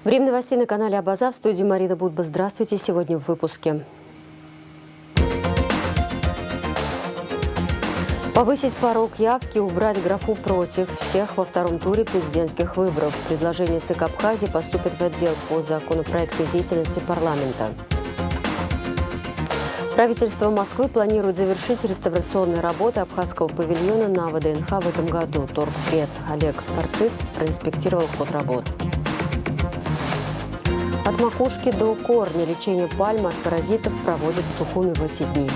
Время новостей на канале Абаза. В студии Марина Будба. Здравствуйте. Сегодня в выпуске. Повысить порог явки, убрать графу «против» всех во втором туре президентских выборов. Предложение ЦК Абхазии поступит в отдел по законопроектной деятельности парламента. Правительство Москвы планирует завершить реставрационные работы абхазского павильона на ВДНХ в этом году. Торгпред Олег Парциц проинспектировал ход работ. От макушки до корня лечение пальмы от паразитов проводят в Сухуми в эти дни.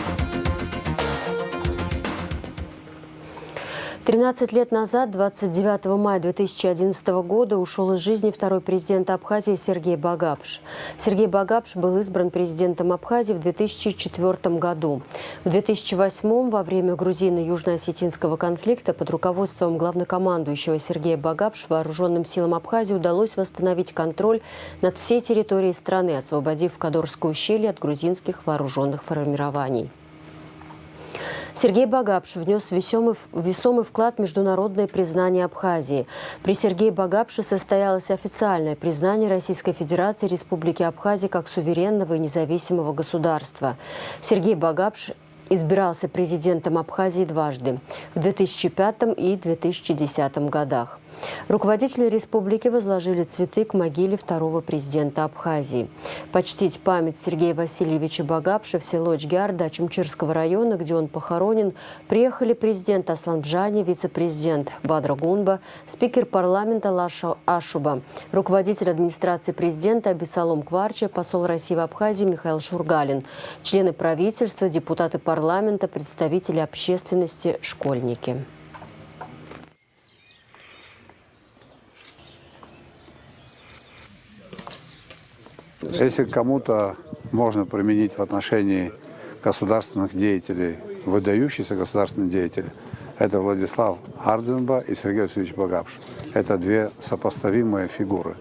13 лет назад, 29 мая 2011 года, ушел из жизни второй президент Абхазии Сергей Багапш. Сергей Багапш был избран президентом Абхазии в 2004 году. В 2008 во время грузино-южно-осетинского конфликта под руководством главнокомандующего Сергея Багапш вооруженным силам Абхазии удалось восстановить контроль над всей территорией страны, освободив Кадорское ущелье от грузинских вооруженных формирований. Сергей Багапш внес весомый вклад в международное признание Абхазии. При Сергее Багапше состоялось официальное признание Российской Федерации Республики Абхазия как суверенного и независимого государства. Сергей Багапш избирался президентом Абхазии дважды – в 2005 и 2010 годах. Руководители республики возложили цветы к могиле второго президента Абхазии. Почтить память Сергея Васильевича Багапша в село Эчгиар Ачымчирского района, где он похоронен, приехали президент Аслан Бжани, вице-президент Бадра Гунба, спикер парламента Лаша Ашуба, руководитель администрации президента Абисалом Кварча, посол России в Абхазии Михаил Шургалин, члены правительства, депутаты парламента, представители общественности, школьники. Если кому-то можно применить в отношении государственных деятелей, выдающихся государственных деятелей, это Владислав Ардзинба и Сергей Васильевич Багапш. Это две сопоставимые фигуры.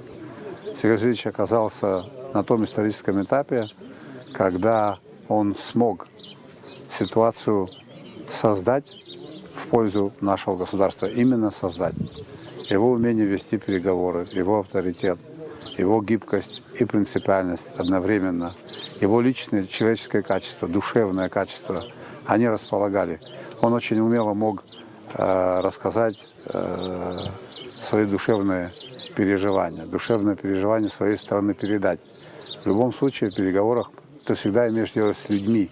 Сергей Васильевич оказался на том историческом этапе, когда он смог ситуацию создать в пользу нашего государства, именно создать. Его умение вести переговоры, его авторитет, его гибкость и принципиальность одновременно, его личное человеческое качество, душевное качество, они располагали. Он очень умело мог рассказать свои душевные переживания своей страны передать. В любом случае в переговорах ты всегда имеешь дело с людьми,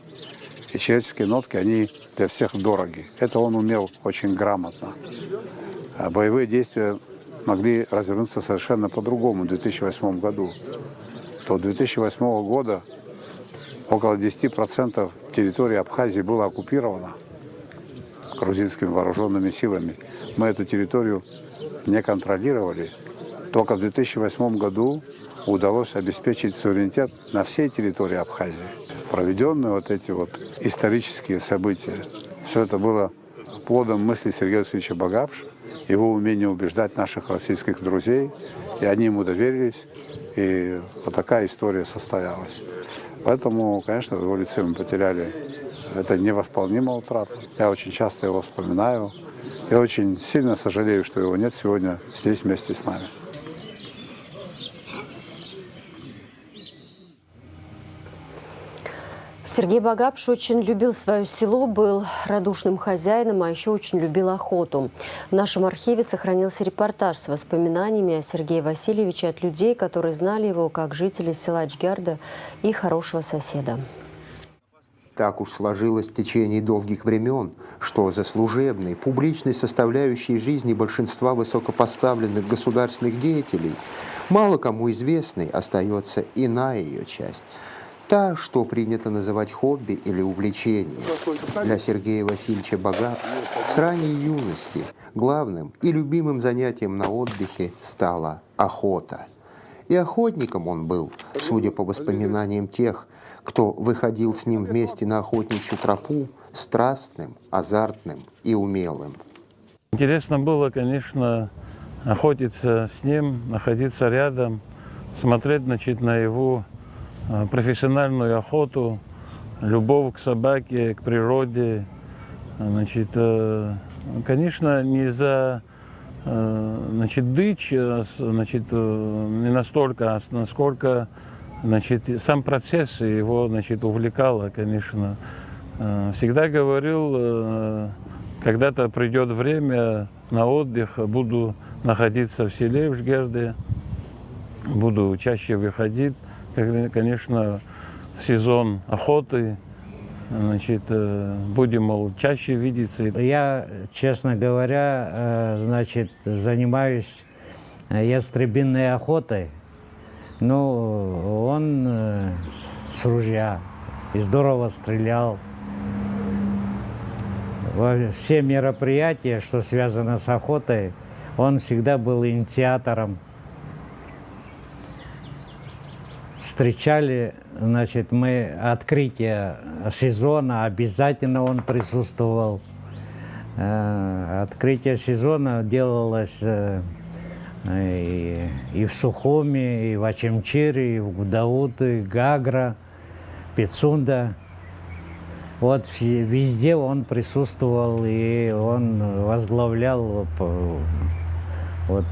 и человеческие нотки, они для всех дороги. Это он умел очень грамотно. А боевые действия могли развернуться совершенно по-другому в 2008 году. До 2008 года около 10% территории Абхазии было оккупировано грузинскими вооруженными силами. Мы эту территорию не контролировали. Только в 2008 году удалось обеспечить суверенитет на всей территории Абхазии. Проведенные вот эти исторические события, все это было плодом мысли Сергея Васильевича Багапша, его умение убеждать наших российских друзей, и они ему доверились, и вот такая история состоялась. Поэтому, конечно, в его лице мы потеряли, это невосполнимая утрата. Я очень часто его вспоминаю, и очень сильно сожалею, что его нет сегодня здесь вместе с нами. Сергей Багапш очень любил свое село, был радушным хозяином, а еще очень любил охоту. В нашем архиве сохранился репортаж с воспоминаниями о Сергее Васильевиче от людей, которые знали его как жителей села Эчгиарда и хорошего соседа. Так уж сложилось в течение долгих времен, что за служебной, публичной составляющей жизни большинства высокопоставленных государственных деятелей мало кому известной остается иная ее часть. Та, что принято называть хобби или увлечением. Для Сергея Васильевича Багапша с ранней юности главным и любимым занятием на отдыхе стала охота. И охотником он был, судя по воспоминаниям тех, кто выходил с ним вместе на охотничью тропу, страстным, азартным и умелым. Интересно было, конечно, охотиться с ним, находиться рядом, смотреть, на его профессиональную охоту, любовь к собаке, к природе. Конечно, не за значит, дичь, значит, не настолько, насколько, значит, сам процесс его, значит, увлекало, конечно. Всегда говорил, когда-то придет время на отдых, буду находиться в селе, в Жгерде, буду чаще выходить, конечно, в сезон охоты, значит, будем, мол, чаще видеться. Я, честно говоря, значит, занимаюсь ястребиной охотой. Ну, он с ружья и здорово стрелял. Во все мероприятия, что связано с охотой, он всегда был инициатором. Встречали, значит, мы открытие сезона, обязательно он присутствовал. Открытие сезона делалось и в Сухуми, и в Ачимчире, и в Гудауты, Гагра, Пицунда. Вот везде он присутствовал, и он возглавлял вот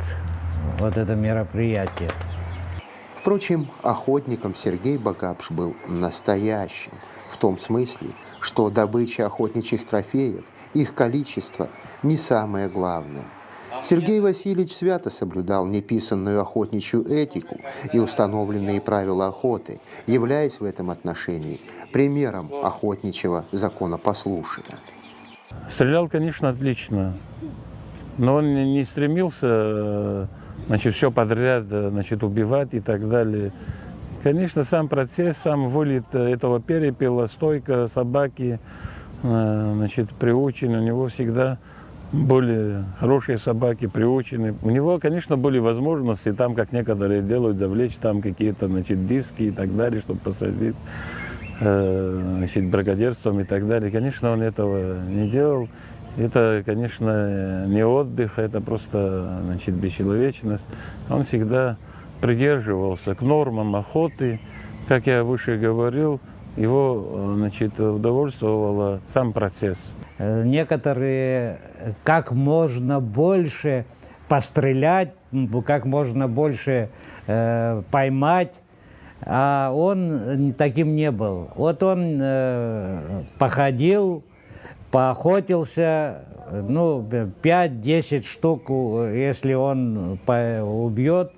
это мероприятие. Впрочем, охотником Сергей Багапш был настоящим, в том смысле, что добыча охотничьих трофеев, их количество не самое главное. Сергей Васильевич свято соблюдал неписанную охотничью этику и установленные правила охоты, являясь в этом отношении примером охотничьего законопослушия. Стрелял, конечно, отлично, но он не стремился, значит, все подряд, значит, убивать и так далее. Конечно, сам процесс, сам вылет этого перепела, стойка, собаки, значит, приучены, у него всегда были хорошие собаки, приучены. У него, конечно, были возможности, там, как некоторые делают, завлечь там какие-то, значит, диски и так далее, чтобы посадить, значит, браконьерством и так далее. Конечно, он этого не делал. Это, конечно, не отдых, это просто, значит, бесчеловечность. Он всегда придерживался к нормам охоты. Как я выше говорил, его, значит, удовольствовал сам процесс. Некоторые как можно больше пострелять, как можно больше поймать, а он таким не был. Вот он походил, поохотился, ну, 5-10 штук, если он убьет,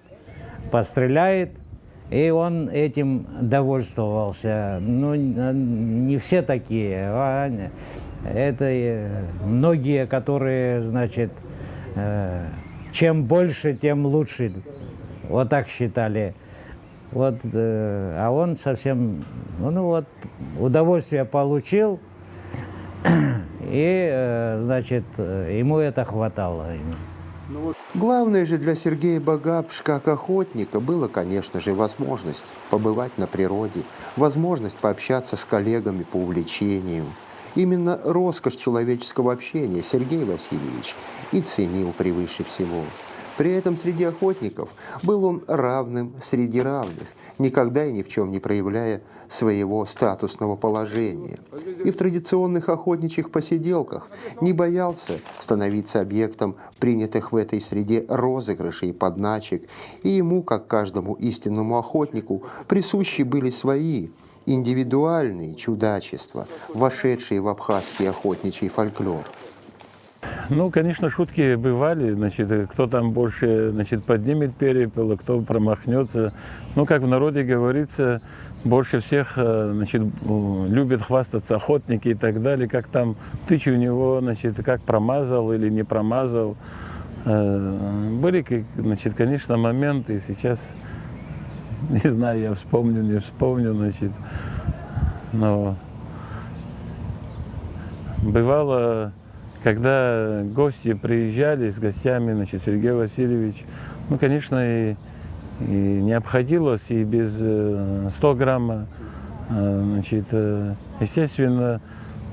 постреляет, и он этим довольствовался. Ну, не все такие, это многие, которые, значит, чем больше, тем лучше, вот так считали. Вот, а он совсем, ну вот, удовольствие получил, и, значит, ему это хватало. Главное же для Сергея Багапш, как охотника, было, конечно же, возможность побывать на природе, возможность пообщаться с коллегами по увлечению. Именно роскошь человеческого общения Сергей Васильевич и ценил превыше всего. При этом среди охотников был он равным среди равных, никогда и ни в чем не проявляя своего статусного положения. И в традиционных охотничьих посиделках не боялся становиться объектом принятых в этой среде розыгрышей и подначек, и ему, как каждому истинному охотнику, присущи были свои индивидуальные чудачества, вошедшие в абхазский охотничий фольклор. Ну, конечно, шутки бывали, значит, кто там больше, значит, поднимет перепел, а кто промахнется. Ну, как в народе говорится, больше всех, значит, любят хвастаться охотники и так далее, как там тычь у него, значит, как промазал или не промазал. Были, значит, конечно, моменты, сейчас, не знаю, я вспомню, не вспомню, значит, но бывало, когда гости приезжали с гостями, значит, Сергей Васильевич, ну, конечно, и не обходилось и без 100 грамма. Значит, естественно,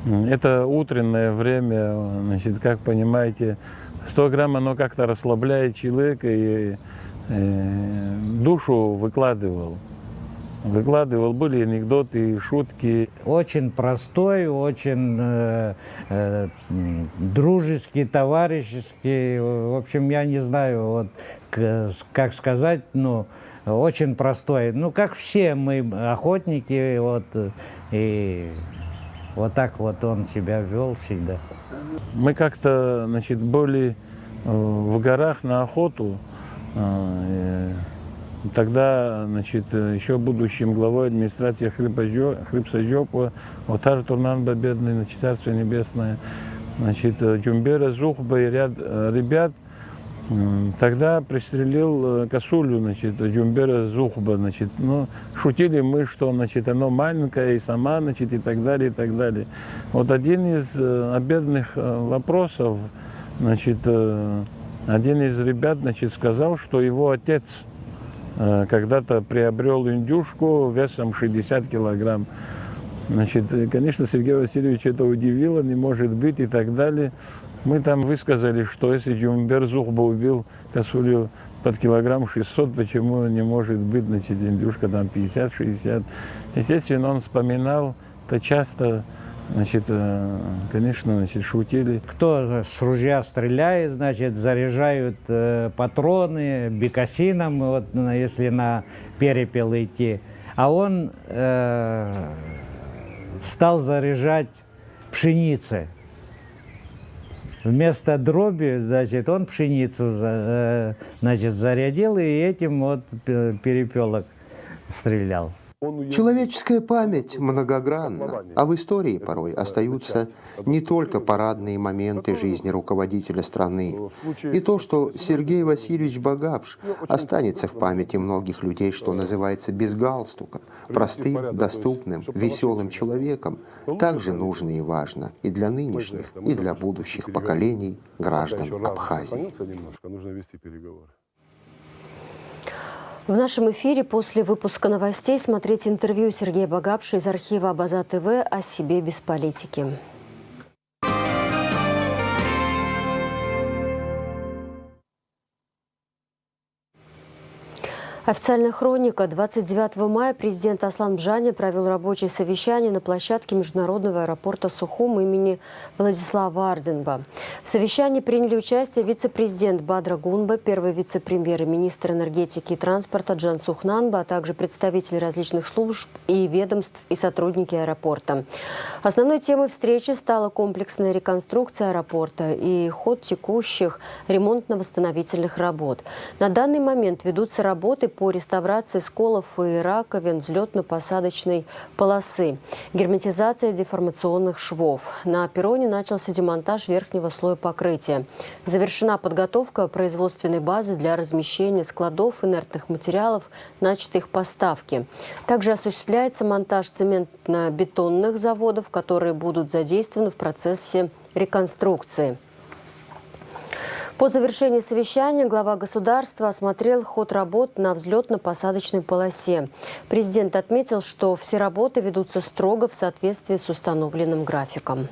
это утреннее время, значит, как понимаете, 100 грамм, оно как-то расслабляет человека и душу выкладывал. выкладывал, были анекдоты, шутки. Очень простой, очень дружеский, товарищеский. В общем, я не знаю, вот, как сказать, ну, очень простой. Ну, как все мы охотники, вот, и вот так вот он себя вел всегда. Мы как-то, значит, были в горах на охоту. Тогда, значит, еще будущим главой администрации Хрипсаджопа, Отар Турнанба, бедный, значит, Царство Небесное, значит, Джумбера, Зухба и ряд ребят. Тогда пристрелил косулю, значит, Джумбера Зухба, значит, ну, шутили мы, что, значит, оно маленькое и сама, значит, и так далее, и так далее. Вот один из обедных вопросов, значит, один из ребят, значит, сказал, что его отец когда-то приобрел индюшку весом 60 килограмм. Значит, конечно, Сергея Васильевича это удивило, не может быть и так далее. Мы там высказали, что если Джумбер Зухба убил косулю под килограмм 600, почему не может быть, значит, индюшка там 50-60. Естественно, он вспоминал, это часто, значит, конечно, значит, шутили. Кто с ружья стреляет, значит, заряжают патроны бекасином, вот, если на перепел идти. А он стал заряжать пшеницей. Вместо дроби, значит, он пшеницу, значит, зарядил и этим вот перепелок стрелял. Человеческая память многогранна, а в истории порой остаются не только парадные моменты жизни руководителя страны. И то, что Сергей Васильевич Багапш останется в памяти многих людей, что называется, без галстука, простым, доступным, веселым человеком, также нужно и важно и для нынешних, и для будущих поколений граждан Абхазии. В нашем эфире после выпуска новостей смотрите интервью Сергея Багапша из архива Абаза ТВ о себе без политики. Официальная хроника. 29 мая президент Аслан Бжаня провел рабочее совещание на площадке международного аэропорта Сухум имени Владислава Арденба. В совещании приняли участие вице-президент Бадра Гунба, первый вице-премьер и министр энергетики и транспорта Джан Сухнанба, а также представители различных служб и ведомств и сотрудники аэропорта. Основной темой встречи стала комплексная реконструкция аэропорта и ход текущих ремонтно-восстановительных работ. На данный момент ведутся работы по реставрации сколов и раковин взлетно-посадочной полосы, герметизация деформационных швов. На перроне начался демонтаж верхнего слоя покрытия. Завершена подготовка производственной базы для размещения складов инертных материалов, начаты их поставки. Также осуществляется монтаж цементно-бетонных заводов, которые будут задействованы в процессе реконструкции. По завершении совещания глава государства осмотрел ход работ на взлетно-посадочной полосе. Президент отметил, что все работы ведутся строго в соответствии с установленным графиком.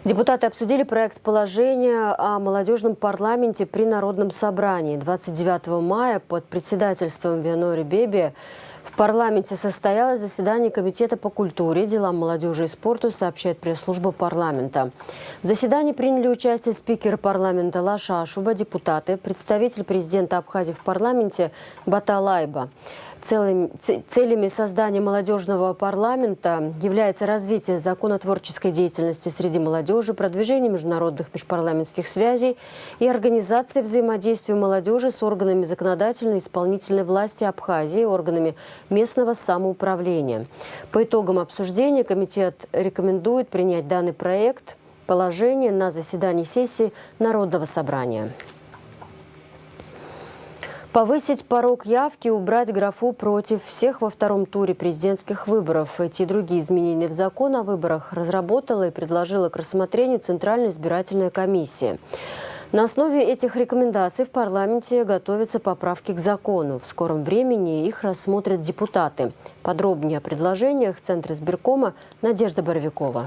Депутаты обсудили проект положения о молодежном парламенте при Народном собрании. 29 мая под председательством Вианори Беби в парламенте состоялось заседание Комитета по культуре, делам молодежи и спорту, сообщает пресс-служба парламента. В заседании приняли участие спикер парламента Лаша Ашуба, депутаты, представитель президента Абхазии в парламенте Бата Лайба. Целями создания молодежного парламента является развитие законотворческой деятельности среди молодежи, продвижение международных межпарламентских связей и организация взаимодействия молодежи с органами законодательной и исполнительной власти Абхазии, органами местного самоуправления. По итогам обсуждения комитет рекомендует принять данный проект положения на заседании сессии Народного собрания. Повысить порог явки, убрать графу «против всех» во втором туре президентских выборов. Эти и другие изменения в закон о выборах разработала и предложила к рассмотрению Центральная избирательная комиссия. На основе этих рекомендаций в парламенте готовятся поправки к закону. В скором времени их рассмотрят депутаты. Подробнее о предложениях Центра избиркома Надежда Боровикова.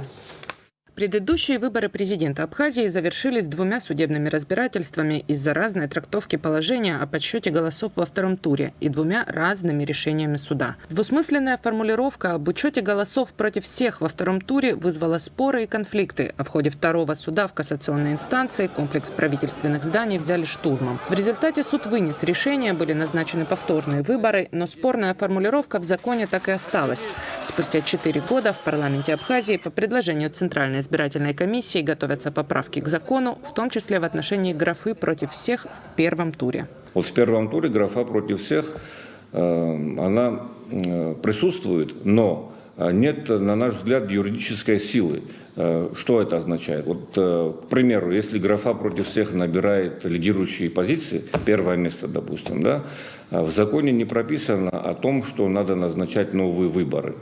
Предыдущие выборы президента Абхазии завершились 2 судебными разбирательствами из-за разной трактовки положения о подсчете голосов во втором туре и 2 разными решениями суда. Двусмысленная формулировка об учете голосов против всех во втором туре вызвала споры и конфликты, а в ходе второго суда в кассационной инстанции комплекс правительственных зданий взяли штурмом. В результате суд вынес решение, были назначены повторные выборы, но спорная формулировка в законе так и осталась. Спустя 4 года в парламенте Абхазии по предложению Центральной избирательной комиссии готовятся поправки к закону, в том числе в отношении графы «против всех» в первом туре. Вот в первом туре графа «против всех» она присутствует, но нет, на наш взгляд, юридической силы. Что это означает? Вот, к примеру, если графа «против всех» набирает лидирующие позиции, первое место, допустим, да, в законе не прописано о том, что надо назначать новые выборы.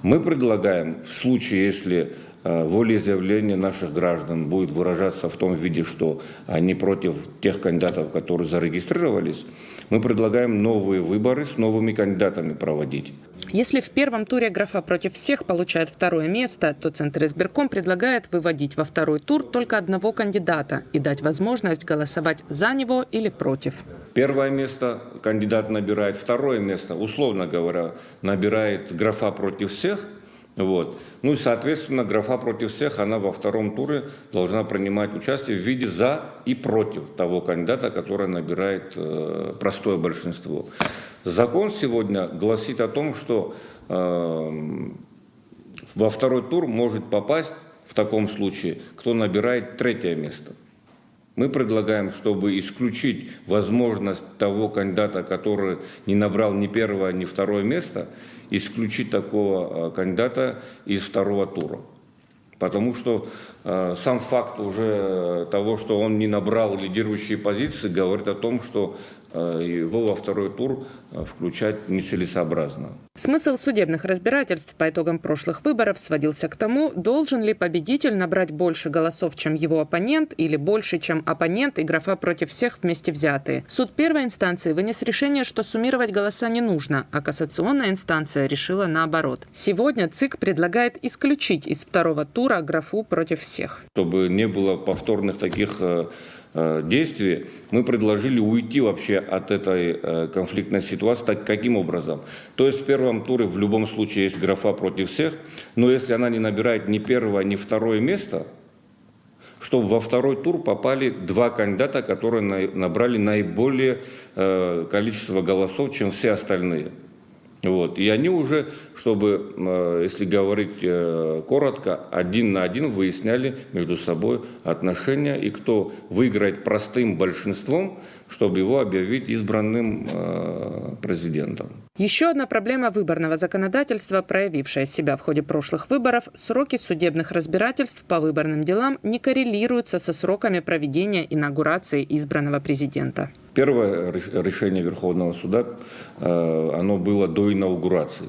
Мы предлагаем, в случае, если волеизъявление наших граждан будет выражаться в том виде, что они против тех кандидатов, которые зарегистрировались, мы предлагаем новые выборы с новыми кандидатами проводить. Если в первом туре графа «против всех» получает второе место, то Центр избирком предлагает выводить во второй тур только одного кандидата и дать возможность голосовать за него или против. Первое место кандидат набирает, второе место, условно говоря, набирает графа «против всех». Вот. Ну и, соответственно, графа «против всех», она во втором туре должна принимать участие в виде «за» и «против» того кандидата, который набирает простое большинство. Закон сегодня гласит о том, что во второй тур может попасть в таком случае, кто набирает третье место. Мы предлагаем, чтобы исключить возможность того кандидата, который не набрал ни первое, ни второе место, исключить такого кандидата из второго тура. Потому что сам факт уже того, что он не набрал лидирующие позиции, говорит о том, что его во второй тур включать нецелесообразно. Смысл судебных разбирательств по итогам прошлых выборов сводился к тому, должен ли победитель набрать больше голосов, чем его оппонент, или больше, чем оппонент и графа «против всех» вместе взятые. Суд первой инстанции вынес решение, что суммировать голоса не нужно, а кассационная инстанция решила наоборот. Сегодня ЦИК предлагает исключить из второго тура графу «против всех». Чтобы не было повторных таких действий, мы предложили уйти вообще от этой конфликтной ситуации. Так, каким образом? То есть в первом туре в любом случае есть графа «против всех», но если она не набирает ни первое, ни второе место, чтобы во второй тур попали 2 кандидата, которые набрали наиболее количество голосов, чем все остальные. Вот. И они уже, чтобы, если говорить коротко, 1 на 1 выясняли между собой отношения, и кто выиграет простым большинством, чтобы его объявить избранным президентом. Еще одна проблема выборного законодательства, проявившая себя в ходе прошлых выборов, сроки судебных разбирательств по выборным делам не коррелируются со сроками проведения инаугурации избранного президента. Первое решение Верховного суда, оно было до инаугурации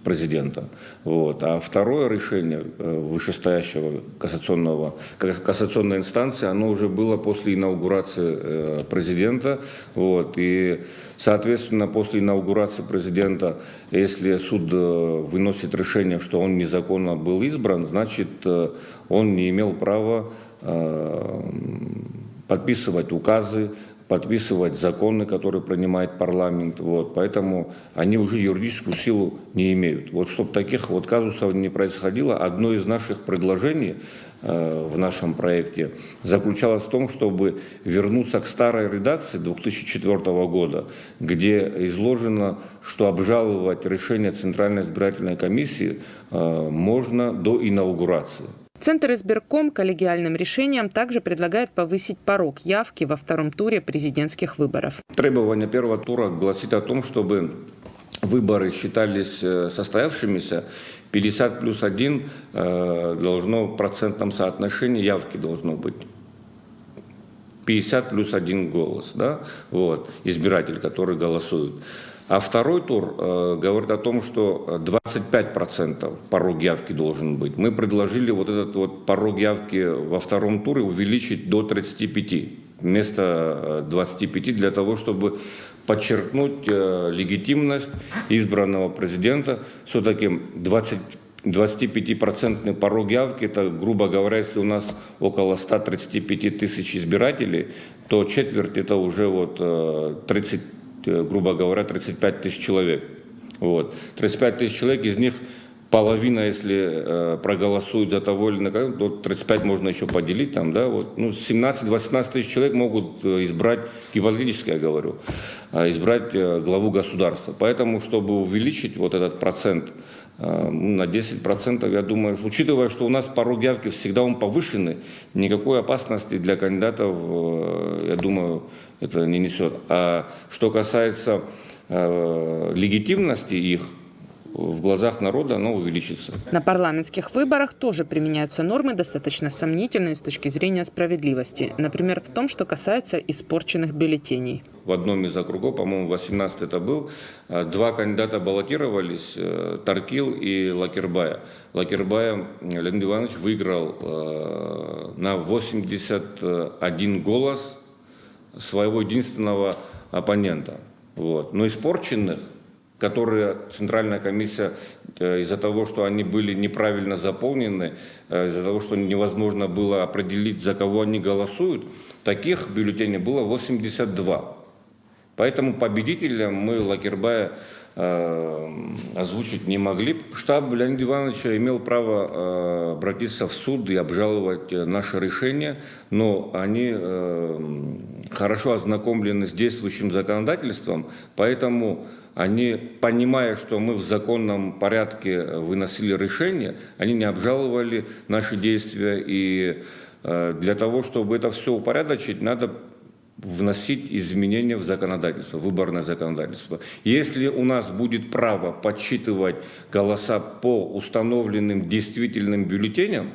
президента. Вот. А второе решение вышестоящего кассационной инстанции, оно уже было после инаугурации президента. Вот. И, соответственно, после инаугурации президента, если суд выносит решение, что он незаконно был избран, значит, он не имел права подписывать указы, подписывать законы, которые принимает парламент. Вот. Поэтому они уже юридическую силу не имеют. Вот, чтобы таких вот казусов не происходило, одно из наших предложений в нашем проекте заключалось в том, чтобы вернуться к старой редакции 2004 года, где изложено, что обжаловать решение Центральной избирательной комиссии можно до инаугурации. Центр избирком коллегиальным решением также предлагает повысить порог явки во втором туре президентских выборов. Требование первого тура гласит о том, чтобы выборы считались состоявшимися, 50+1 должно в процентном соотношении явки должно быть. 50+1 голос, да? Вот, избиратель, который голосует. А второй тур говорит о том, что 25% порог явки должен быть. Мы предложили вот этот вот порог явки во втором туре увеличить до 35 вместо 25 для того, чтобы подчеркнуть легитимность избранного президента. Все-таки 25% порог явки, это, грубо говоря, если у нас около 135 тысяч избирателей, то четверть это уже вот 30, грубо говоря, 35 тысяч человек. Вот. 35 тысяч человек, из них половина, если проголосуют за того или иного, то 35 можно еще поделить, там, да, вот, ну, 17-18 тысяч человек могут избрать, гипотетически я говорю, избрать главу государства. Поэтому, чтобы увеличить вот этот процент на 10%, я думаю, учитывая, что у нас порог явки всегда он повышенный, никакой опасности для кандидатов, я думаю, это не несет. А что касается легитимности их, в глазах народа оно увеличится. На парламентских выборах тоже применяются нормы, достаточно сомнительные с точки зрения справедливости. Например, в том, что касается испорченных бюллетеней. В одном из округов, по-моему, 18 это был, два кандидата баллотировались, Таркил и Лакербая. Лакербая Леонид Иванович выиграл на 81 голос своего единственного оппонента. Вот. Но испорченных, которые Центральная комиссия из-за того, что они были неправильно заполнены, из-за того, что невозможно было определить, за кого они голосуют, таких бюллетеней было 82. Поэтому победителем мы Лакербая озвучить не могли. Штаб Леонида Ивановича имел право обратиться в суд и обжаловать наше решение, но они хорошо ознакомлены с действующим законодательством, поэтому они, понимая, что мы в законном порядке выносили решение, они не обжаловали наши действия. И для того, чтобы это все упорядочить, надо вносить изменения в законодательство, выборное законодательство. Если у нас будет право подсчитывать голоса по установленным действительным бюллетеням,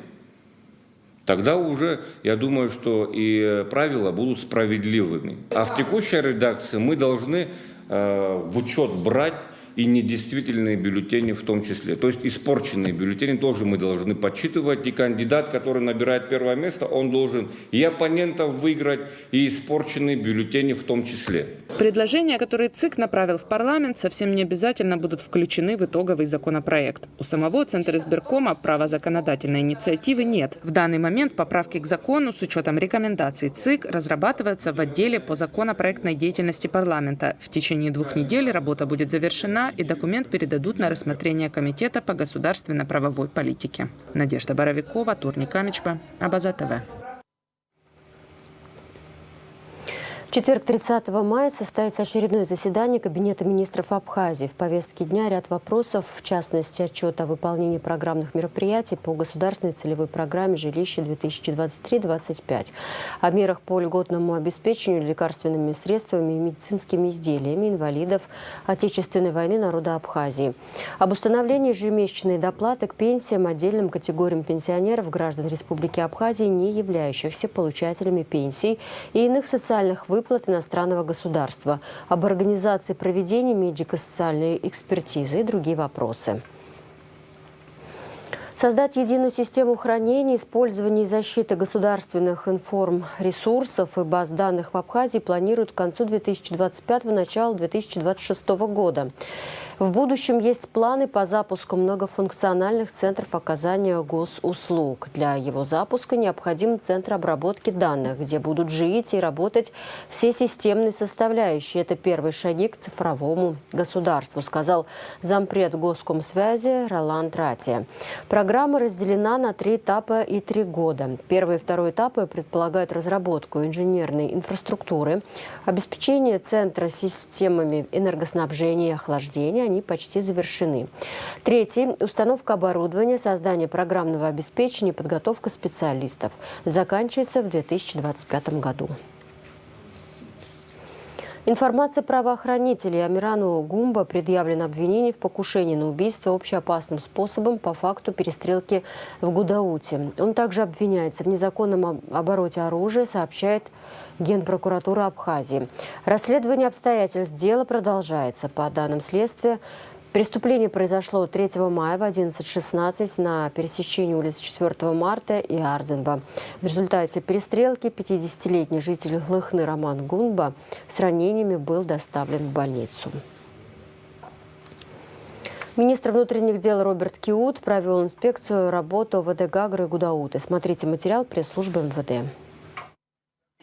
тогда уже, я думаю, что и правила будут справедливыми. А в текущей редакции мы должны в учет брать и недействительные бюллетени в том числе. То есть испорченные бюллетени тоже мы должны подсчитывать. И кандидат, который набирает первое место, он должен и оппонентов выиграть, и испорченные бюллетени в том числе. Предложения, которые ЦИК направил в парламент, совсем не обязательно будут включены в итоговый законопроект. У самого Центра избиркома права законодательной инициативы нет. В данный момент поправки к закону с учетом рекомендаций ЦИК разрабатываются в отделе по законопроектной деятельности парламента. В течение 2 недель работа будет завершена, и документ передадут на рассмотрение Комитета по государственно-правовой политике. Надежда Боровикова, Турник Камичпа, Абаза ТВ. В четверг, 30 мая, состоится очередное заседание Кабинета министров Абхазии. В повестке дня ряд вопросов, в частности, отчет о выполнении программных мероприятий по государственной целевой программе «Жилище 2023-2025», о мерах по льготному обеспечению лекарственными средствами и медицинскими изделиями инвалидов Отечественной войны народа Абхазии, об установлении ежемесячной доплаты к пенсиям отдельным категориям пенсионеров граждан Республики Абхазии, не являющихся получателями пенсий и иных социальных выплат иностранного государства, об организации проведения медико-социальной экспертизы и другие вопросы. Создать единую систему хранения, использования и защиты государственных информресурсов и баз данных в Абхазии планируют к концу 2025 – началу 2026 года. В будущем есть планы по запуску многофункциональных центров оказания госуслуг. Для его запуска необходим центр обработки данных, где будут жить и работать все системные составляющие. Это первые шаги к цифровому государству, сказал зампред Госкомсвязи Роланд Ратия. Программа разделена на 3 этапа и 3 года. Первый и второй этапы предполагают разработку инженерной инфраструктуры, обеспечение центра системами энергоснабжения и охлаждения. Они почти завершены. Третий – установка оборудования, создание программного обеспечения и подготовка специалистов. Заканчивается в 2025 году. Информация правоохранителей: Амирану Гумба предъявлено обвинение в покушении на убийство общеопасным способом по факту перестрелки в Гудауте. Он также обвиняется в незаконном обороте оружия, сообщает Генпрокуратура Абхазии. Расследование обстоятельств дела продолжается. По данным следствия, преступление произошло 3 мая в 11:16 на пересечении улиц 4 марта и Ардзенба. В результате перестрелки 50-летний житель Лыхны Роман Гумба с ранениями был доставлен в больницу. Министр внутренних дел Роберт Киут провел инспекцию работы ОВД Гагры и Гудауты. Смотрите материал пресс-службы МВД.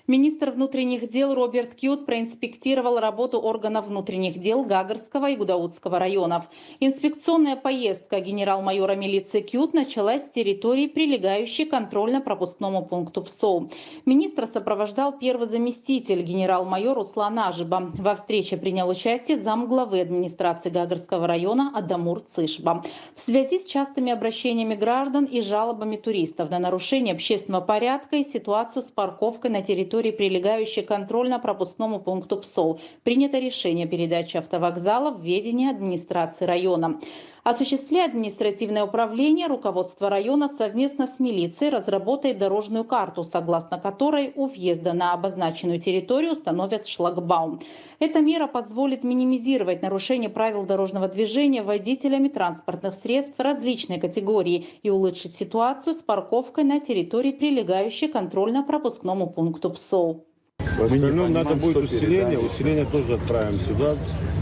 Министр внутренних дел Роберт Киут проинспектировал работу органов внутренних дел Гагарского и Гудаутского районов. Инспекционная поездка генерал-майора милиции Киут началась с территории, прилегающей к контрольно-пропускному пункту ПСО. Министра сопровождал первый заместитель генерал-майор Руслан Ажиба. Во встрече принял участие замглавы администрации Гагарского района Адамур Цышба. В связи с частыми обращениями граждан и жалобами туристов на нарушение общественного порядка и ситуацию с парковкой на территории, прилегающей к контрольно-пропускному пункту ПСО, принято решение передачи автовокзала в ведение администрации района. Осуществляя административное управление, руководство района совместно с милицией разработает дорожную карту, согласно которой у въезда на обозначенную территорию установят шлагбаум. Эта мера позволит минимизировать нарушение правил дорожного движения водителями транспортных средств различной категории и улучшить ситуацию с парковкой на территории, прилегающей к контрольно-пропускному пункту ПСО. В остальном надо будет усиление. Усиление тоже отправим сюда,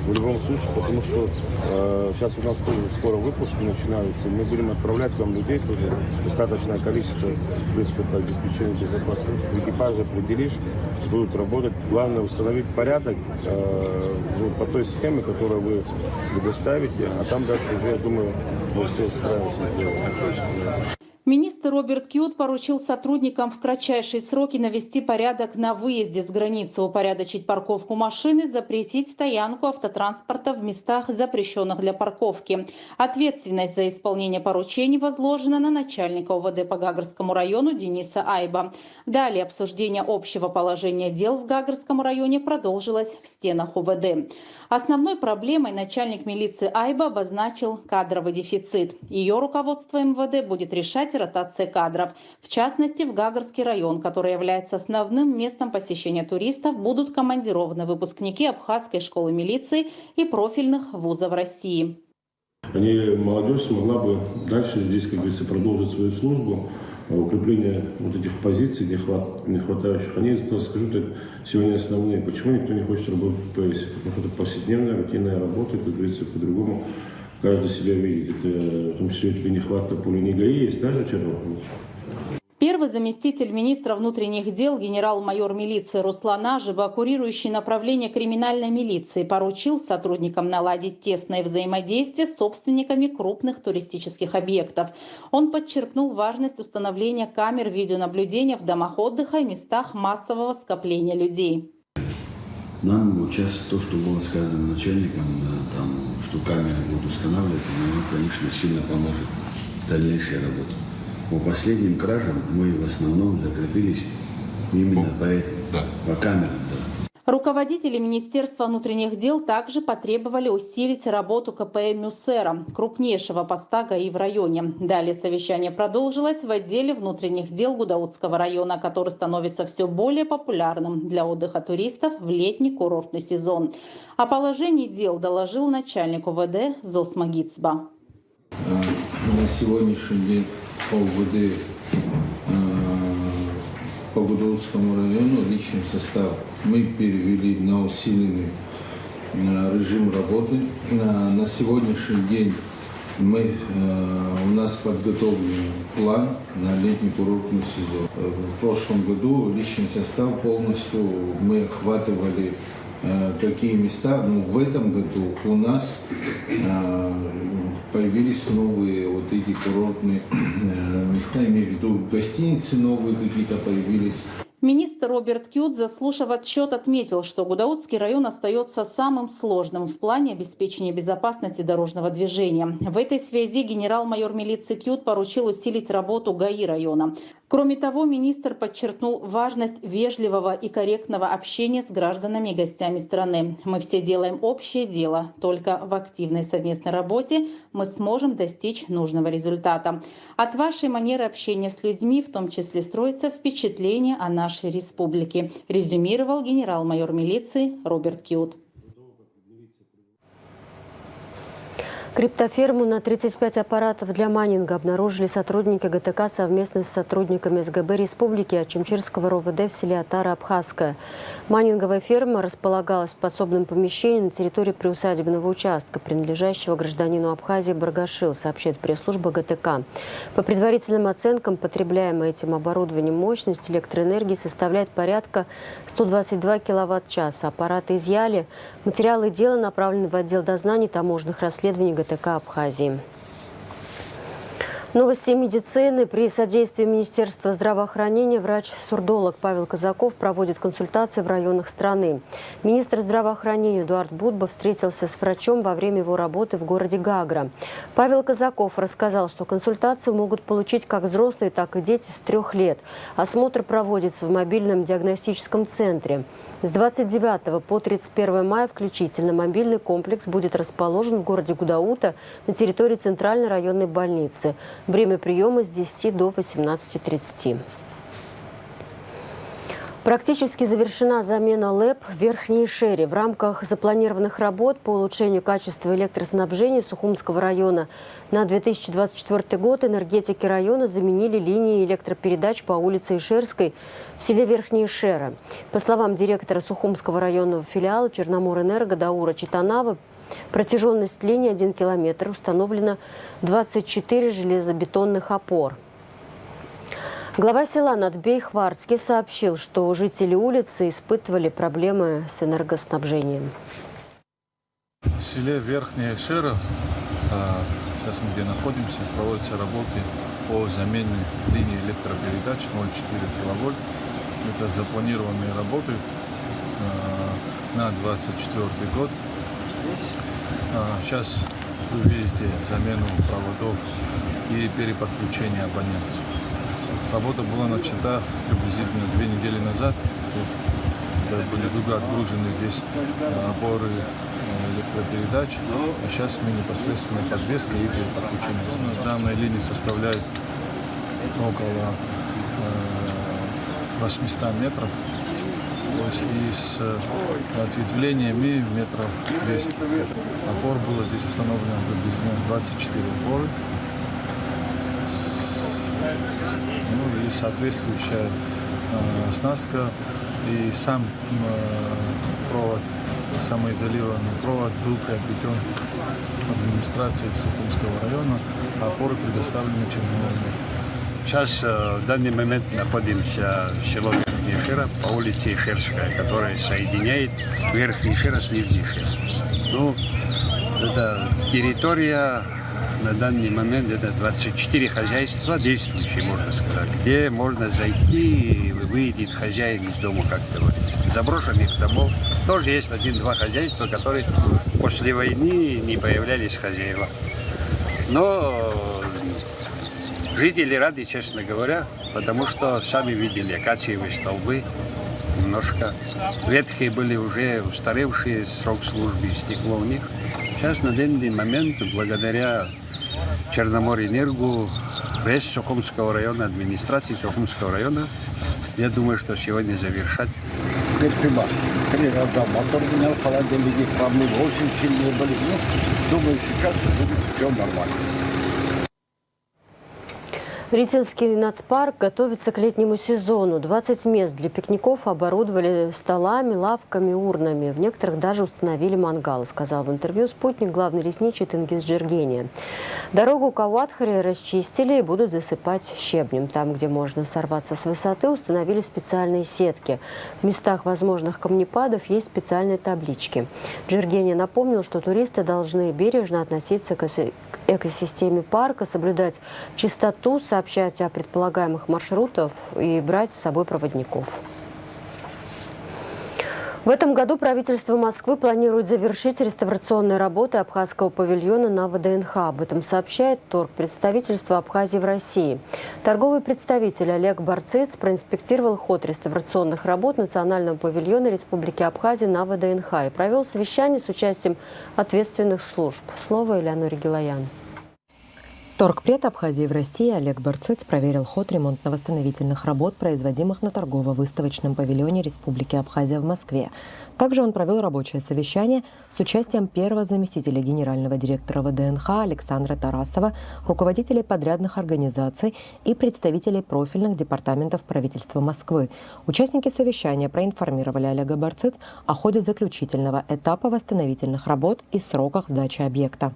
в любом случае, потому что сейчас у нас тоже скоро выпуски начинаются. Мы будем отправлять вам людей тоже достаточное количество, в принципе, по обеспечению безопасности. Экипажи определишь, будут работать. Главное установить порядок по той схеме, которую вы предоставите, а там дальше уже, я думаю, мы все справимся. Министр Роберт Киут поручил сотрудникам в кратчайшие сроки навести порядок на выезде с границы, упорядочить парковку машины, запретить стоянку автотранспорта в местах, запрещенных для парковки. Ответственность за исполнение поручений возложена на начальника ОВД по Гагарскому району Дениса Айба. Далее обсуждение общего положения дел в Гагарском районе продолжилось в стенах ОВД. Основной проблемой начальник милиции Айба обозначил кадровый дефицит. Ее руководство МВД будет решать ротация кадров. В частности, в Гагарский район, который является основным местом посещения туристов, будут командированы выпускники Абхазской школы милиции и профильных вузов России. Молодежь смогла бы дальше здесь, как говорится, продолжить свою службу. Укрепление вот этих позиций, не хватающих, они, скажу так, сегодня основные. Почему никто не хочет работать в ПС? Потому что это повседневная, рутинная работа, как говорится, по-другому каждый себя видит. Это, в том числе, тебе нехватка пули не ГАИ, есть даже Чернов. Первый заместитель министра внутренних дел генерал-майор милиции Руслан Ажиба, курирующий направление криминальной милиции, поручил сотрудникам наладить тесное взаимодействие с собственниками крупных туристических объектов. Он подчеркнул важность установления камер видеонаблюдения в домах отдыха и местах массового скопления людей. Нам вот сейчас то, что было сказано начальником, что камеры будут устанавливать, нам, конечно, сильно поможет в дальнейшей работе. По последним кражам мы в основном закрепились именно по этому, по камерам. Да. Руководители Министерства внутренних дел также потребовали усилить работу КПМ МЮСЭРа, крупнейшего поста ГАИ в районе. Далее совещание продолжилось в отделе внутренних дел Гудаутского района, который становится все более популярным для отдыха туристов в летний курортный сезон. О положении дел доложил начальник ОВД Зос Магицба. На сегодняшний день ОВД по Гудаутскому району личный состав мы перевели на усиленный режим работы. На сегодняшний день у нас подготовлен план на летний курортный сезон. В прошлом году личный состав полностью мы охватывали такие места, но в этом году у нас появились новые вот эти курортные места, имею в виду гостиницы новые какие-то появились. Министр Роберт Киут, заслушав отчет, отметил, что Гудаутский район остается самым сложным в плане обеспечения безопасности дорожного движения. В этой связи генерал-майор милиции Киут поручил усилить работу ГАИ района. Кроме того, министр подчеркнул важность вежливого и корректного общения с гражданами и гостями страны. Мы все делаем общее дело. Только в активной совместной работе мы сможем достичь нужного результата. От вашей манеры общения с людьми, в том числе, строится впечатление о нашей республике, резюмировал генерал-майор милиции Роберт Киут. Криптоферму на 35 аппаратов для майнинга обнаружили сотрудники ГТК совместно с сотрудниками СГБ Республики Очимчирского РОВД в селе Атара-Абхазская. Майнинговая ферма располагалась в подсобном помещении на территории приусадебного участка, принадлежащего гражданину Абхазии Баргашил, сообщает пресс-служба ГТК. По предварительным оценкам, потребляемая этим оборудованием мощность электроэнергии составляет порядка 122 киловатт-часа. Аппараты изъяли. Материалы дела направлены в отдел дознаний таможенных расследований ГТК Абхазии. Новости медицины. При содействии Министерства здравоохранения врач-сурдолог Павел Казаков проводит консультации в районах страны. Министр здравоохранения Эдуард Будба встретился с врачом во время его работы в городе Гагра. Павел Казаков рассказал, что консультацию могут получить как взрослые, так и дети с 3 лет. Осмотр проводится в мобильном диагностическом центре. С 29 по 31 мая включительно мобильный комплекс будет расположен в городе Гудаута на территории Центральной районной больницы. Время приема с 10 до 18:30. Практически завершена замена ЛЭП в Верхней Шере. В рамках запланированных работ по улучшению качества электроснабжения Сухумского района на 2024 год энергетики района заменили линии электропередач по улице Ишерской в селе Верхняя Шера. По словам директора Сухумского районного филиала Черноморэнерго Даура Читанава, протяженность линии 1 километр, установлено 24 железобетонных опор. Глава села Надбей-Хварцкий сообщил, что жители улицы испытывали проблемы с энергоснабжением. В селе Верхняя Шера, сейчас мы где находимся, проводятся работы по замене линии электропередач 0,4 киловольт. Это запланированные работы на 2024 год. Сейчас вы видите замену проводов и переподключение абонентов. Работа была начата приблизительно 2 недели назад. Были отгружены здесь опоры электропередач. А сейчас мы непосредственно подвеска и переподключение. У нас данная линия составляет около 800 метров. То есть и с ответвлениями метров 200. Опор было здесь установлено приблизительно 24 опоры. Ну и соответствующая оснастка и сам провод, самоизолированный провод был приобретен администрацией Сухумского района, а опоры предоставлены Черноморэнерго. Сейчас в данный момент находимся в селе Верхняя Шера по улице Ишерская, которая соединяет Верхний Шера с Нижней Шерой. Ну, это территория на данный момент это 24 хозяйства действующие, можно сказать, где можно зайти и выйдет хозяин из дома, как говорится. Заброшенных домов тоже есть 1-2 хозяйства, которые после войны не появлялись хозяева. Но жители рады, честно говоря, потому что сами видели акациевые столбы, немножко ветхие были уже, устаревшие, срок службы стекло у них. Сейчас на данный момент, благодаря Черноморэнерго, РЭС Сухумского района, администрации Сухумского района, я думаю, что сегодня завершат. Теперь прибавь. 3 раза мотор менял, холодильники промыл, очень сильные были. Ну, думаю, сейчас будет все нормально. Ритинский нацпарк готовится к летнему сезону. 20 мест для пикников оборудовали столами, лавками, урнами. В некоторых даже установили мангалы, сказал в интервью «Спутник» главный лесничий Тенгиз Джергения. Дорогу к Ауатхаре расчистили и будут засыпать щебнем. Там, где можно сорваться с высоты, установили специальные сетки. В местах возможных камнепадов есть специальные таблички. Джергения напомнил, что туристы должны бережно относиться к экосистеме парка, соблюдать чистоту, сообщать о предполагаемых маршрутах и брать с собой проводников. В этом году правительство Москвы планирует завершить реставрационные работы абхазского павильона на ВДНХ. Об этом сообщает торгпредставительство Абхазии в России. Торговый представитель Олег Барцец проинспектировал ход реставрационных работ национального павильона Республики Абхазия на ВДНХ и провел совещание с участием ответственных служб. Слово Элеоноре Гилаян. Торгпред Абхазии в России Олег Барцыц проверил ход ремонтно-восстановительных работ, производимых на торгово-выставочном павильоне Республики Абхазия в Москве. Также он провел рабочее совещание с участием первого заместителя генерального директора ВДНХ Александра Тарасова, руководителей подрядных организаций и представителей профильных департаментов правительства Москвы. Участники совещания проинформировали Олега Барцыц о ходе заключительного этапа восстановительных работ и сроках сдачи объекта.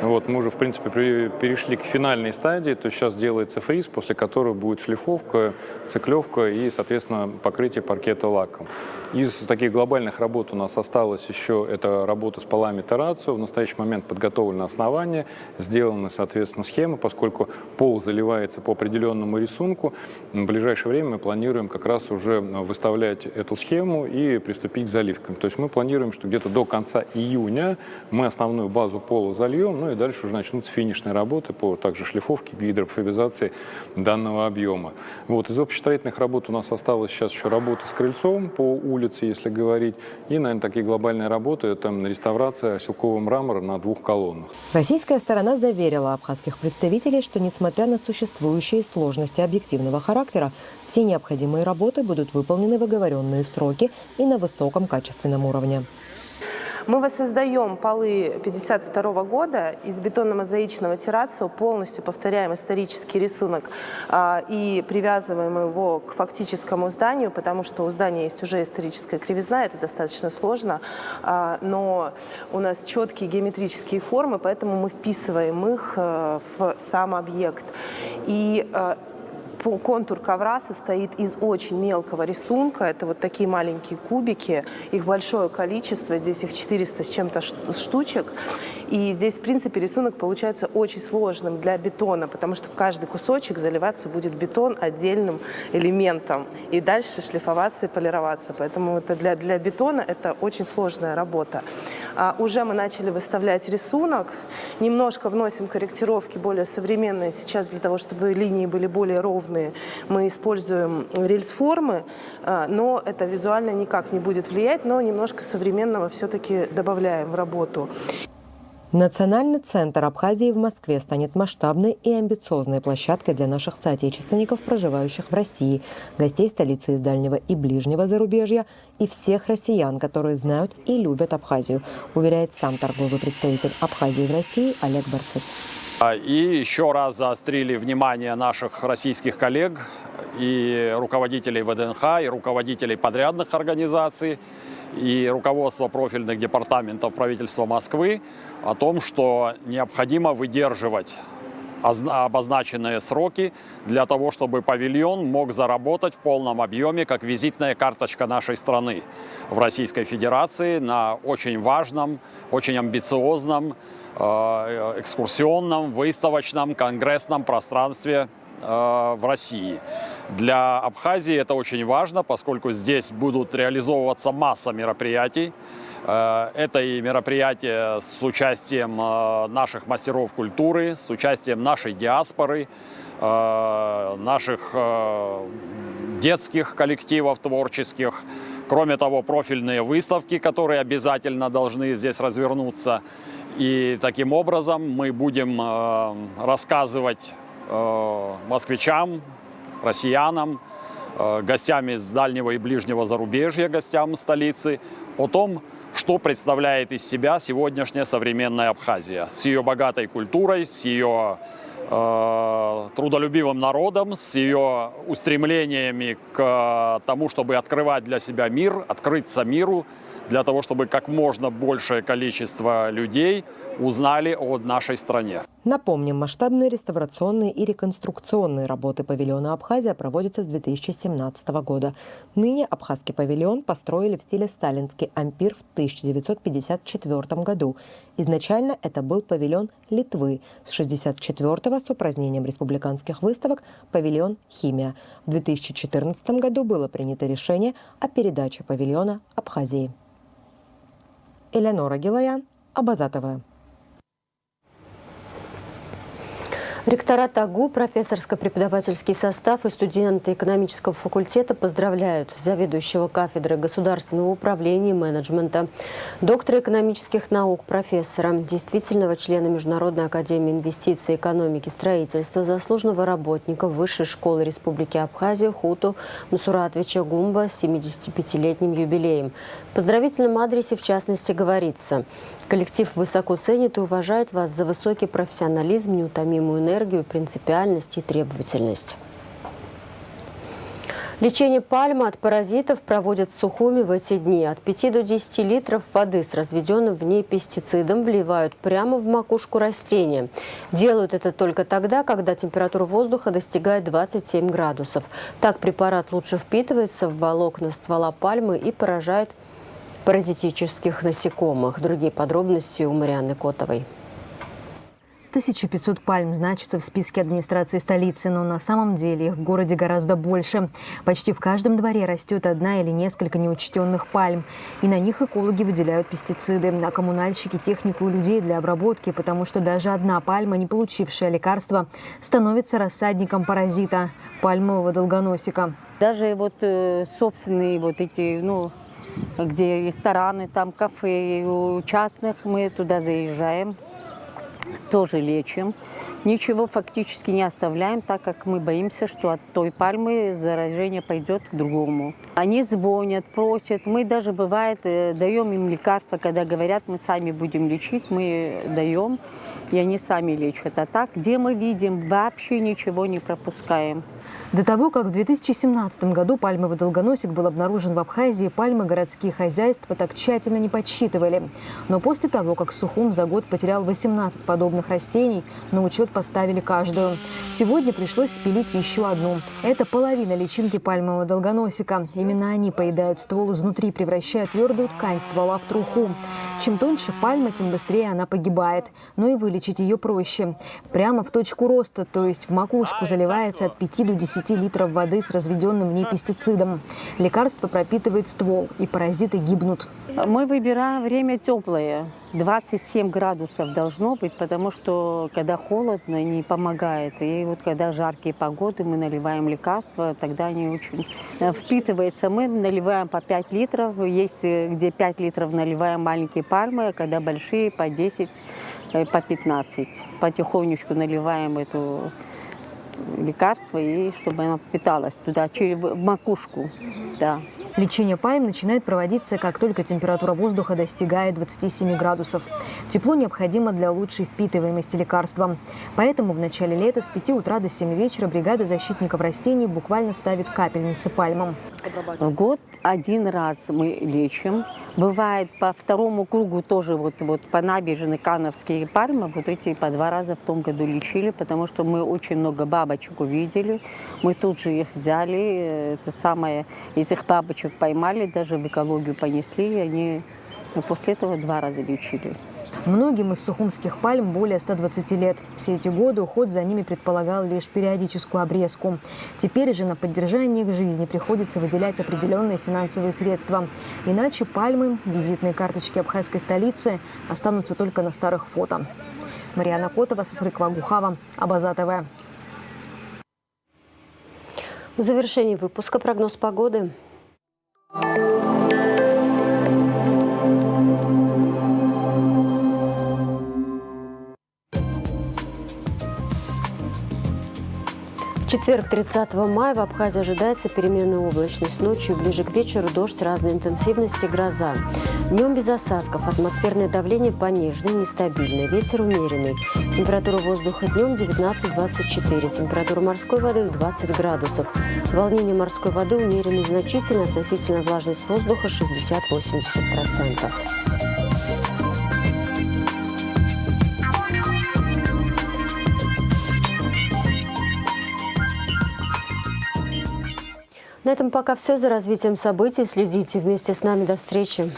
Мы уже, в принципе, перешли к финальной стадии, то есть сейчас делается фриз, после которого будет шлифовка, циклевка и, соответственно, покрытие паркета лаком. Из таких глобальных работ у нас осталось еще это работа с полами террацию. В настоящий момент подготовлено основание, сделаны, соответственно, схемы, поскольку пол заливается по определенному рисунку. В ближайшее время мы планируем как раз уже выставлять эту схему и приступить к заливкам. То есть мы планируем, что где-то до конца июня мы основную базу пола зальем, и дальше уже начнутся финишные работы по также шлифовке, гидрофобизации данного объема. Из общестроительных работ у нас осталось сейчас еще работа с крыльцом по улице, если говорить. И, наверное, такие глобальные работы – это реставрация оселкового мрамора на 2 колоннах. Российская сторона заверила абхазских представителей, что, несмотря на существующие сложности объективного характера, все необходимые работы будут выполнены в оговоренные сроки и на высоком качественном уровне. Мы воссоздаем полы 1952 года из бетонно-мозаичного террацио, полностью повторяем исторический рисунок и привязываем его к фактическому зданию, потому что у здания есть уже историческая кривизна, это достаточно сложно, но у нас четкие геометрические формы, поэтому мы вписываем их в сам объект. И контур ковра состоит из очень мелкого рисунка. Это вот такие маленькие кубики. Их большое количество. Здесь их 400 с чем-то штучек. И здесь, в принципе, рисунок получается очень сложным для бетона, потому что в каждый кусочек заливаться будет бетон отдельным элементом. И дальше шлифоваться и полироваться. Поэтому это для бетона это очень сложная работа. Уже мы начали выставлять рисунок. Немножко вносим корректировки более современные сейчас для того, чтобы линии были более ровные. Мы используем рельс-формы, но это визуально никак не будет влиять, но немножко современного все-таки добавляем в работу. Национальный центр Абхазии в Москве станет масштабной и амбициозной площадкой для наших соотечественников, проживающих в России, гостей столицы из дальнего и ближнего зарубежья и всех россиян, которые знают и любят Абхазию, уверяет сам торговый представитель Абхазии в России Олег Барцыц. И еще раз заострили внимание наших российских коллег и руководителей ВДНХ, и руководителей подрядных организаций, и руководства профильных департаментов правительства Москвы о том, что необходимо выдерживать обозначенные сроки для того, чтобы павильон мог заработать в полном объеме как визитная карточка нашей страны в Российской Федерации на очень важном, очень амбициозном, экскурсионном, выставочном, конгрессном пространстве в России. Для Абхазии это очень важно, поскольку здесь будут реализовываться масса мероприятий. Это и мероприятия с участием наших мастеров культуры, с участием нашей диаспоры, наших детских коллективов творческих. Кроме того, профильные выставки, которые обязательно должны здесь развернуться. И таким образом мы будем рассказывать москвичам, россиянам, гостям из дальнего и ближнего зарубежья, гостям столицы, о том, что представляет из себя сегодняшняя современная Абхазия с ее богатой культурой, с ее трудолюбивым народом, с ее устремлениями к тому, чтобы открывать для себя мир, открыться миру, для того, чтобы как можно большее количество людей узнали о нашей стране. Напомним, масштабные реставрационные и реконструкционные работы павильона Абхазия проводятся с 2017 года. Ныне абхазский павильон построили в стиле сталинский ампир в 1954 году. Изначально это был павильон Литвы, с 1964 с упразднением республиканских выставок павильон «Химия». В 2014 году было принято решение о передаче павильона Абхазии. Элеонора Гилаян, Абаза ТВ. Ректорат АГУ, профессорско-преподавательский состав и студенты экономического факультета поздравляют заведующего кафедры государственного управления и менеджмента, доктора экономических наук, профессора, действительного члена Международной академии инвестиций, экономики, строительства, заслуженного работника Высшей школы Республики Абхазия Хуту Мусуратовича Гумба с 75-летним юбилеем. В поздравительном адресе, в частности, говорится: коллектив высоко ценит и уважает вас за высокий профессионализм, неутомимую энергию, принципиальность и требовательность. Лечение пальмы от паразитов проводят в Сухуми в эти дни. От 5 до 10 литров воды с разведенным в ней пестицидом вливают прямо в макушку растения. Делают это только тогда, когда температура воздуха достигает 27 градусов. Так препарат лучше впитывается в волокна ствола пальмы и поражает паразитических насекомых. Другие подробности у Марианны Котовой. 1500 пальм значится в списке администрации столицы, но на самом деле их в городе гораздо больше. Почти в каждом дворе растет одна или несколько неучтенных пальм. И на них экологи выделяют пестициды, а коммунальщики – технику и людей для обработки, потому что даже одна пальма, не получившая лекарства, становится рассадником паразита – пальмового долгоносика. Даже вот собственные вот эти, где рестораны, там кафе у частных, мы туда заезжаем, тоже лечим. Ничего фактически не оставляем, так как мы боимся, что от той пальмы заражение пойдет к другому. Они звонят, просят. Мы даже, бывает, даем им лекарства, когда говорят, мы сами будем лечить, мы даем, и они сами лечат. А так, где мы видим, вообще ничего не пропускаем. До того, как в 2017 году пальмовый долгоносик был обнаружен в Абхазии, пальмы городские хозяйства так тщательно не подсчитывали. Но после того, как Сухум за год потерял 18 подобных растений, на учет поставили каждую. Сегодня пришлось спилить еще одну. Это половина личинки пальмового долгоносика. Именно они поедают ствол изнутри, превращая твердую ткань ствола в труху. Чем тоньше пальма, тем быстрее она погибает. Но и вылечить ее проще. Прямо в точку роста, то есть в макушку, заливается от 5 до 10 литров воды с разведенным в ней пестицидом. Лекарство пропитывает ствол, и паразиты гибнут. Мы выбираем время теплое. 27 градусов должно быть, потому что когда холодно, не помогает. И вот когда жаркие погоды, мы наливаем лекарства, тогда они очень впитываются. Мы наливаем по 5 литров. Есть где 5 литров наливаем маленькие пальмы, а когда большие по 10, по 15. Потихонечку наливаем эту лекарство, и чтобы она впиталась туда, через макушку. Да. Лечение пальм начинает проводиться, как только температура воздуха достигает 27 градусов. Тепло необходимо для лучшей впитываемости лекарства. Поэтому в начале лета с 5 утра до 7 вечера бригада защитников растений буквально ставит капельницы пальмам. В год один раз мы лечим. Бывает по второму кругу тоже вот по набережной Кановские пальмы, вот эти по 2 раза в том году лечили, потому что мы очень много бабочек увидели. Мы тут же их взяли, этих бабочек поймали, даже в экологию понесли, и они после этого 2 раза лечили. Многим из сухумских пальм более 120 лет. Все эти годы уход за ними предполагал лишь периодическую обрезку. Теперь же на поддержание их жизни приходится выделять определенные финансовые средства. Иначе пальмы, визитные карточки абхазской столицы, останутся только на старых фото. Марианна Котова, Сосрык Вагухава, Абаза ТВ. В завершении выпуска прогноз погоды. В четверг, 30 мая, в Абхазии ожидается переменная облачность. Ночью ближе к вечеру дождь разной интенсивности, гроза. Днем без осадков. Атмосферное давление пониженное, нестабильное. Ветер умеренный. Температура воздуха днем 19-24. Температура морской воды 20 градусов. Волнение морской воды умеренно значительно. Относительная влажность воздуха 60-80%. На этом пока все. За развитием событий следите вместе с нами. До встречи.